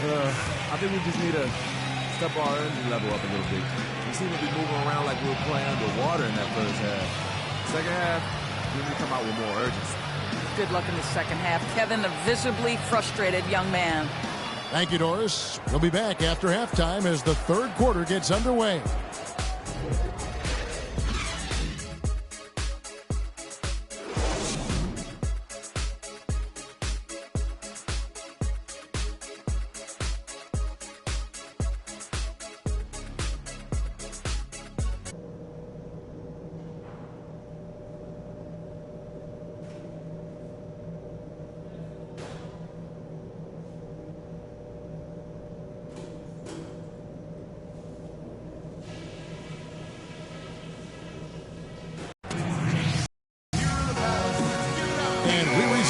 I think we just need to step our energy level up a little bit. We seem to be moving around like we were playing underwater in that first half. Second half, we need to come out with more urgency. Good luck in the second half. Kevin, a visibly frustrated young man. Thank you, Doris. We'll be back after halftime as the third quarter gets underway.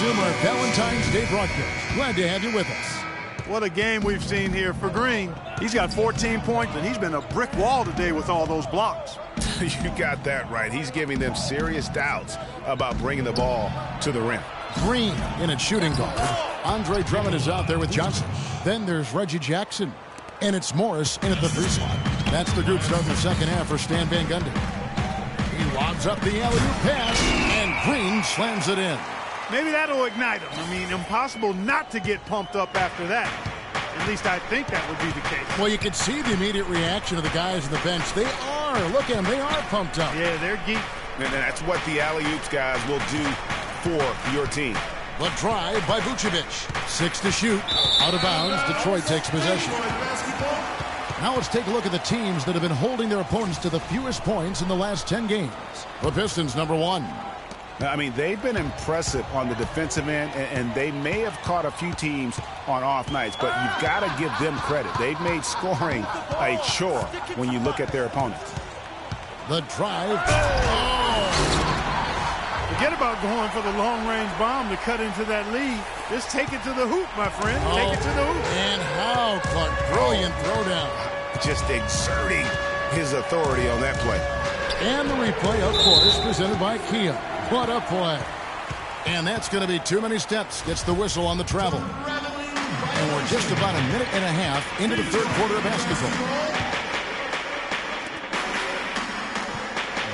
Our Valentine's Day broadcast. Glad to have you with us. What a game we've seen here for Green. He's got 14 points, and he's been a brick wall today with all those blocks. You got that right. He's giving them serious doubts about bringing the ball to the rim. Green in at shooting guard. Andre Drummond is out there with Johnson. Then there's Reggie Jackson. And it's Morris in at the 3 slot. That's the group start in the second half for Stan Van Gundy. He lobs up the alley-oop pass, and Green slams it in. Maybe that'll ignite him. I mean, impossible not to get pumped up after that. At least I think that would be the case. Well, you can see the immediate reaction of the guys on the bench. They are. Look at them. They are pumped up. Yeah, they're geeked. And that's what the alley-oops guys will do for your team. The drive by Vucevic. 6 to shoot. Out of bounds. Detroit takes possession. Now let's take a look at the teams that have been holding their opponents to the fewest points in the last 10 games. The Pistons, number 1. I mean, they've been impressive on the defensive end, and they may have caught a few teams on off nights, but you've got to give them credit. They've made scoring a chore when you look at their opponents. The drive. Forget about going for the long-range bomb to cut into that lead. Just take it to the hoop, my friend. Take it to the hoop. And how Clark, brilliant throwdown. Just exerting his authority on that play. And the replay, of course, presented by Kia. What a play. And that's going to be too many steps. Gets the whistle on the travel. And we're just about a minute and a half into the third quarter of basketball.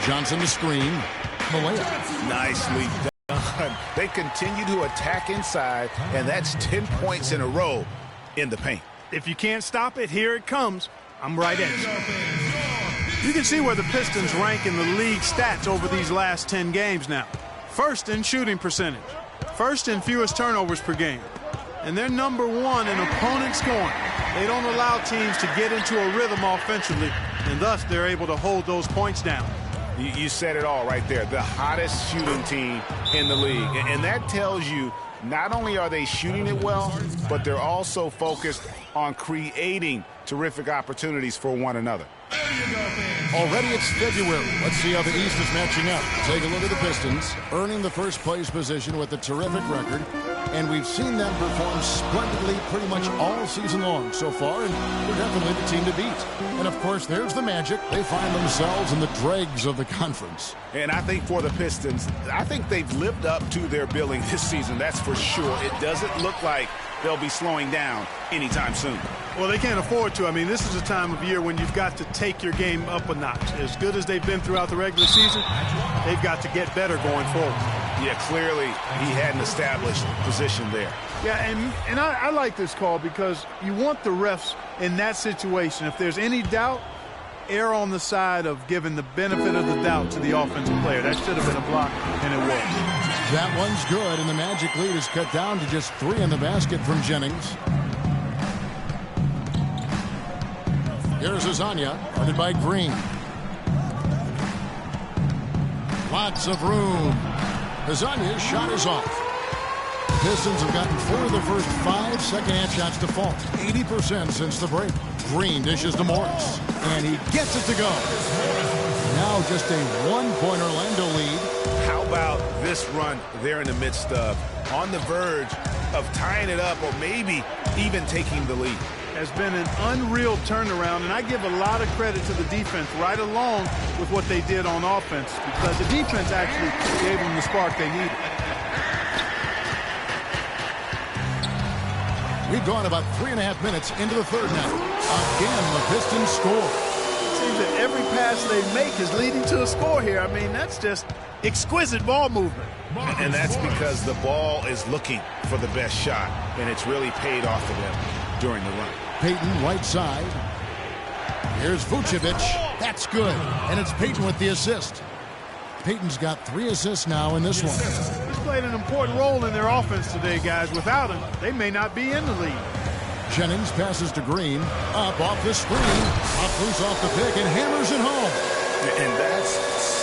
Johnson to screen. Malaya. Nicely done. They continue to attack inside, and that's 10 points in a row in the paint. If you can't stop it, here it comes. I'm right at you. You can see where the Pistons rank in the league stats over these last 10 games now. First in shooting percentage. First in fewest turnovers per game. And they're number 1 in opponent scoring. They don't allow teams to get into a rhythm offensively, and thus they're able to hold those points down. You said it all right there. The hottest shooting team in the league. And that tells you not only are they shooting it well, but they're also focused on creating terrific opportunities for one another. Already it's February. Let's see how the East is matching up. Take a look at the Pistons, earning the first place position with a terrific record. And we've seen them perform splendidly pretty much all season long so far, and they're definitely the team to beat. And, of course, there's the Magic. They find themselves in the dregs of the conference. And I think for the Pistons, I think they've lived up to their billing this season, that's for sure. It doesn't look like they'll be slowing down anytime soon. Well, they can't afford to. I mean, this is a time of year when you've got to take your game up a notch. As good as they've been throughout the regular season, they've got to get better going forward. Yeah, clearly he had an established position there. Yeah, and I like this call because you want the refs in that situation. If there's any doubt, err on the side of giving the benefit of the doubt to the offensive player. That should have been a block, and it was. That one's good, and the Magic lead is cut down to just 3 in the basket from Jennings. Here's Azania, guarded by Green. Lots of room. Azania's shot is off. Pistons have gotten 4 of the first 5 second-half shots to fall. 80% since the break. Green dishes to Morris, and he gets it to go. Now just a 1-point Orlando lead. How about this run they're in the midst of? On the verge of tying it up or maybe even taking the lead. Has been an unreal turnaround, and I give a lot of credit to the defense right along with what they did on offense, because the defense actually gave them the spark they needed. We've gone about 3.5 minutes into the third now. Again, the Pistons score. Seems that every pass they make is leading to a score here. I mean, that's just exquisite ball movement. And that's because the ball is looking for the best shot, and it's really paid off for them during the run. Payton, right side. Here's Vucevic. That's good. And it's Payton with the assist. Payton's got 3 assists now in this one. He's played an important role in their offense today, guys. Without him, they may not be in the lead. Jennings passes to Green. Up off the screen. Up loose off the pick and hammers it home. And that's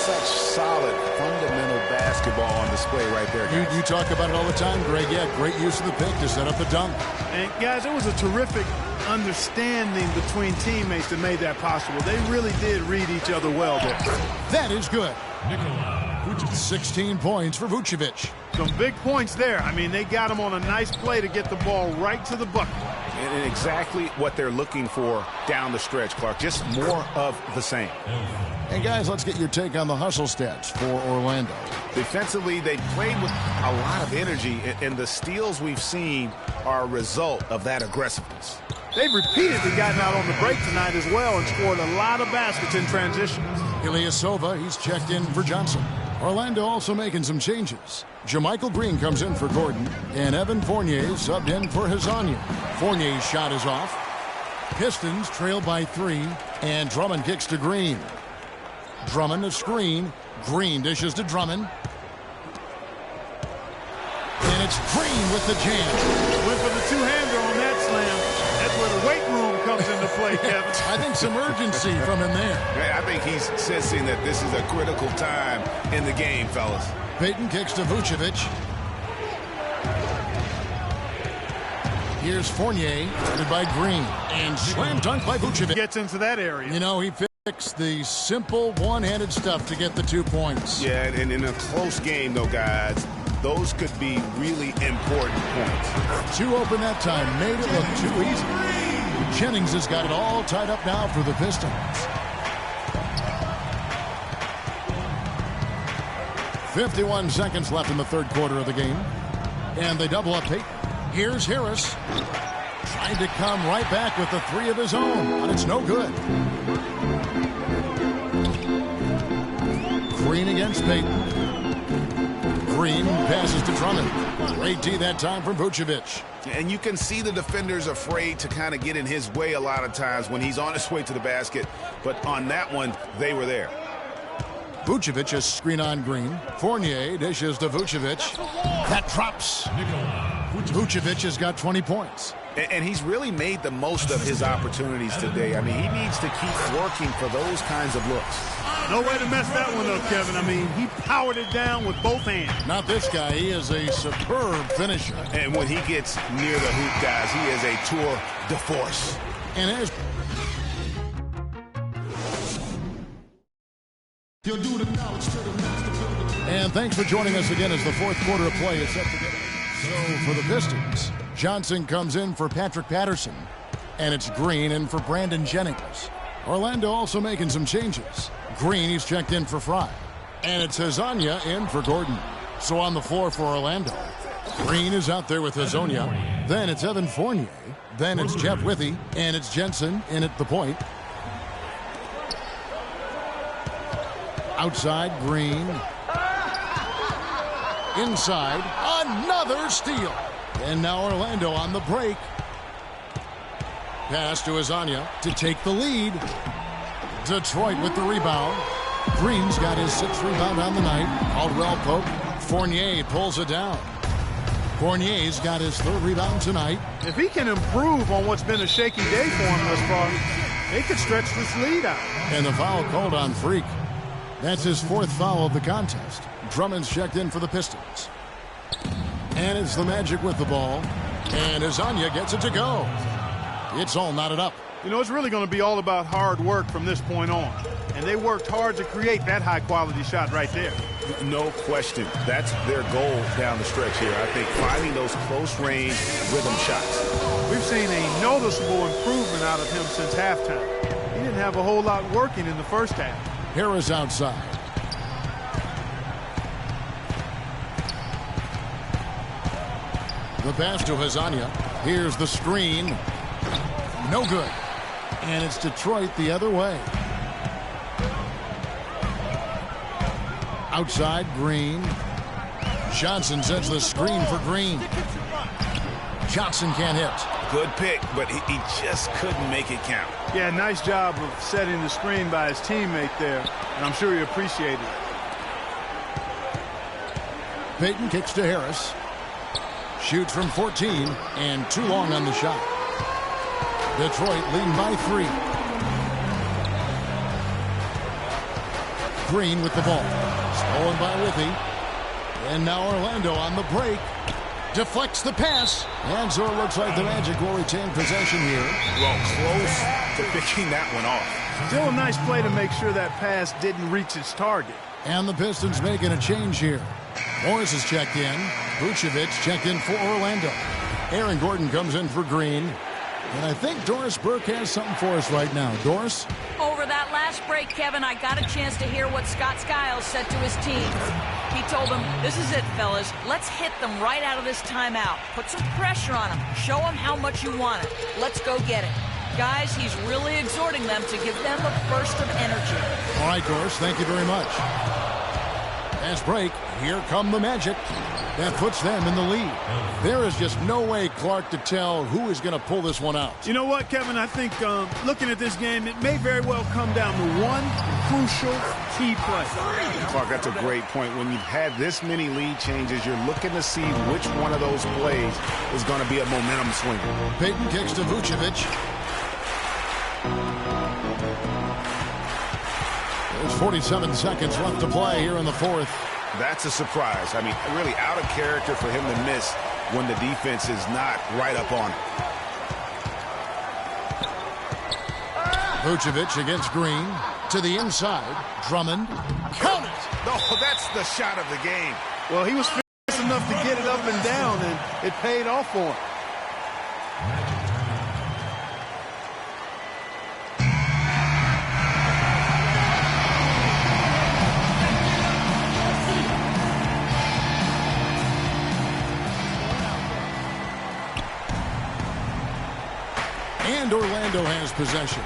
such solid, fundamental basketball on display right there, guys. You talk about it all the time, Greg. Yeah, great use of the pick to set up the dunk. And, guys, it was a terrific understanding between teammates that made that possible. They really did read each other well there. That is good. 16 points for Vucevic. Some big points there. I mean, they got him on a nice play to get the ball right to the bucket. And exactly what they're looking for down the stretch, Clark. Just more of the same. And, guys, let's get your take on the hustle stats for Orlando. Defensively, they played with a lot of energy, and the steals we've seen are a result of that aggressiveness. They've repeatedly gotten out on the break tonight as well and scored a lot of baskets in transitions. Ilyasova, he's checked in for Johnson. Orlando also making some changes. Jermichael Green comes in for Gordon, and Evan Fournier subbed in for Hezonja. Fournier's shot is off. Pistons trail by 3, and Drummond kicks to Green. Drummond a screen. Green dishes to Drummond. And it's Green with the jam. Went for the two-hander on that slam. That's where the weight room comes into play, Kevin. I think some urgency from him there. I think he's sensing that this is a critical time in the game, fellas. Payton kicks to Vucevic. Here's Fournier, guarded by Green. And slam dunk by Vucevic. Gets into that area. You know, he fixed the simple one-handed stuff to get the 2 points. Yeah, and in a close game, though, guys, those could be really important points. 2 open that time. Made it look too easy. Jennings has got it all tied up now for the Pistons. 51 seconds left in the third quarter of the game. And they double up Payton. Here's Harris. Trying to come right back with the 3 of his own, but it's no good. Green against Payton. Green passes to Drummond. Great D that time from Vucevic. And you can see the defenders afraid to kind of get in his way a lot of times when he's on his way to the basket. But on that one, they were there. Vucevic is screen on Green. Fournier dishes to Vucevic. That drops. Vucevic has got 20 points. And he's really made the most of his opportunities today. I mean, he needs to keep working for those kinds of looks. No way to mess that one up, Kevin. I mean, he powered it down with both hands. Not this guy. He is a superb finisher. And when he gets near the hoop, guys, he is a tour de force. And as and thanks for joining us again as the fourth quarter of play is set to get. So for the Pistons, Johnson comes in for Patrick Patterson, and it's Green in for Brandon Jennings. Orlando also making some changes. Green, he's checked in for Fry, and it's Hezonja in for Gordon. So on the floor for Orlando, Green is out there with Hezonja. Then it's Evan Fournier. Then it's Jeff Withey, and it's Jensen in at the point. Outside, Green. Inside, another steal. And now Orlando on the break. Pass to Hezonja to take the lead. Detroit with the rebound. Green's got his 6th rebound on the night. Caldwell poke. Fournier pulls it down. Fournier's got his 3rd rebound tonight. If he can improve on what's been a shaky day for him thus far, they could stretch this lead out. And the foul called on Freak. That's his 4th foul of the contest. Drummond's checked in for the Pistons. And it's the Magic with the ball. And Hezonja gets it to go. It's all knotted up. You know, it's really going to be all about hard work from this point on. And they worked hard to create that high-quality shot right there. No question. That's their goal down the stretch here. I think finding those close-range rhythm shots. We've seen a noticeable improvement out of him since halftime. He didn't have a whole lot working in the first half. Harris outside. The pass to Hezonja. Here's the screen. No good. And it's Detroit the other way. Outside, Green. Johnson sets the screen for Green. Johnson can't hit. Good pick, but he just couldn't make it count. Yeah, nice job of setting the screen by his teammate there, and I'm sure he appreciated it. Peyton kicks to Harris. Shoots from 14, and too long on the shot. Detroit leading by 3. Green with the ball. Stolen by Withy. And now Orlando on the break. Deflects the pass. And so it looks like the Magic will retain possession here. Well, close to picking that one off. Still a nice play to make sure that pass didn't reach its target. And the Pistons making a change here. Morris is checked in. Vucevic checked in for Orlando. Aaron Gordon comes in for Green. And I think Doris Burke has something for us right now. Doris? Over that last break, Kevin, I got a chance to hear what Scott Skiles said to his team. He told them, this is it, fellas. Let's hit them right out of this timeout. Put some pressure on them. Show them how much you want it. Let's go get it. Guys, he's really exhorting them to give them a burst of energy. All right, Doris, thank you very much. Fast break. Here come the Magic. That puts them in the lead. There is just no way, Clark, to tell who is going to pull this one out. You know what, Kevin? I think looking at this game, it may very well come down to one crucial key play. Clark, that's a great point. When you've had this many lead changes, you're looking to see which one of those plays is going to be a momentum swinger. Peyton kicks to Vucevic. There's 47 seconds left to play here in the fourth. That's a surprise. I mean, really out of character for him to miss when the defense is not right up on it. Vucevic against Green. To the inside. Drummond. Count it! Oh, that's the shot of the game. Well, he was fast enough to get it up and down, and it paid off for him. And Orlando has possession.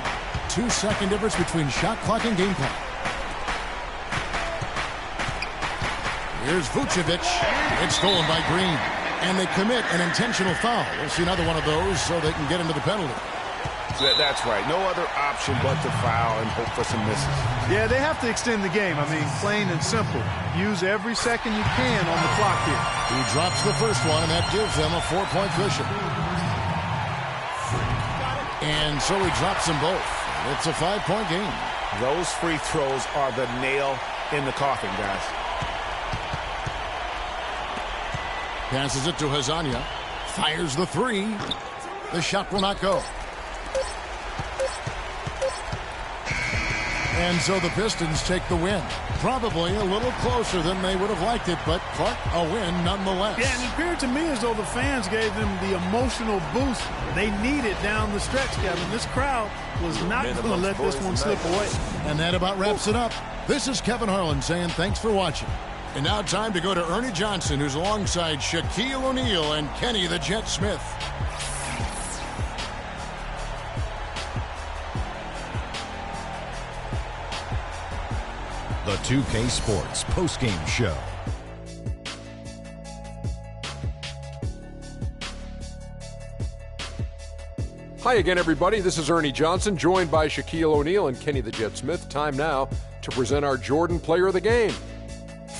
2-second difference between shot clock and game clock. Here's Vucevic. It's stolen by Green. And they commit an intentional foul. We'll see another one of those so they can get into the penalty. That's right. No other option but to foul and hope for some misses. Yeah, they have to extend the game. I mean, plain and simple. Use every second you can on the clock here. He drops the first one, and that gives them a 4-point cushion. And so he drops them both. It's a 5-point game. Those free throws are the nail in the coffin, guys. Passes it to Hazania. Fires the 3. The shot will not go. And so the Pistons take the win. Probably a little closer than they would have liked it, but Clark, a win nonetheless. Yeah, and it appeared to me as though the fans gave them the emotional boost they needed down the stretch, Kevin. This crowd was not going to let this one slip away. And that about wraps it up. This is Kevin Harlan saying thanks for watching. And now time to go to Ernie Johnson, who's alongside Shaquille O'Neal and Kenny the Jet Smith. The 2K Sports postgame show. Hi again, everybody. This is Ernie Johnson, joined by Shaquille O'Neal and Kenny the Jet Smith. Time now to present our Jordan Player of the Game.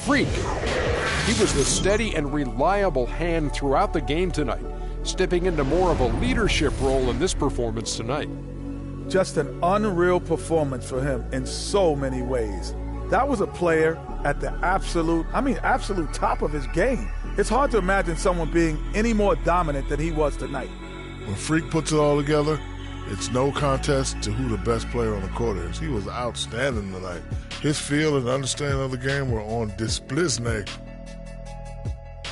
Freak. He was the steady and reliable hand throughout the game tonight, stepping into more of a leadership role in this performance tonight. Just an unreal performance for him in so many ways. That was a player at the absolute top of his game. It's hard to imagine someone being any more dominant than he was tonight. When Freak puts it all together, it's no contest to who the best player on the court is. He was outstanding tonight. His feel and understanding of the game were on display.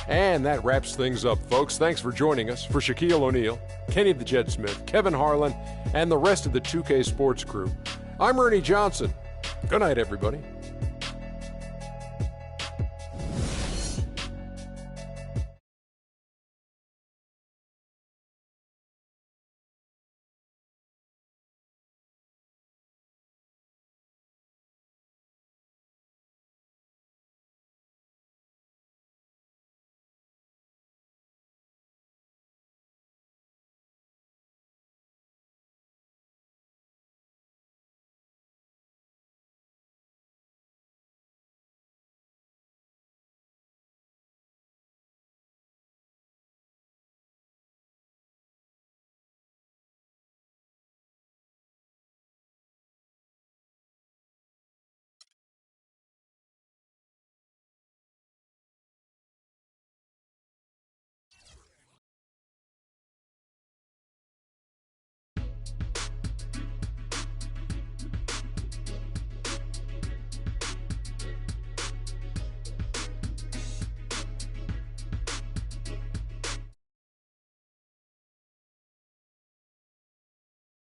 And that wraps things up, folks. Thanks for joining us. For Shaquille O'Neal, Kenny the Jet Smith, Kevin Harlan, and the rest of the 2K Sports crew, I'm Ernie Johnson. Good night, everybody.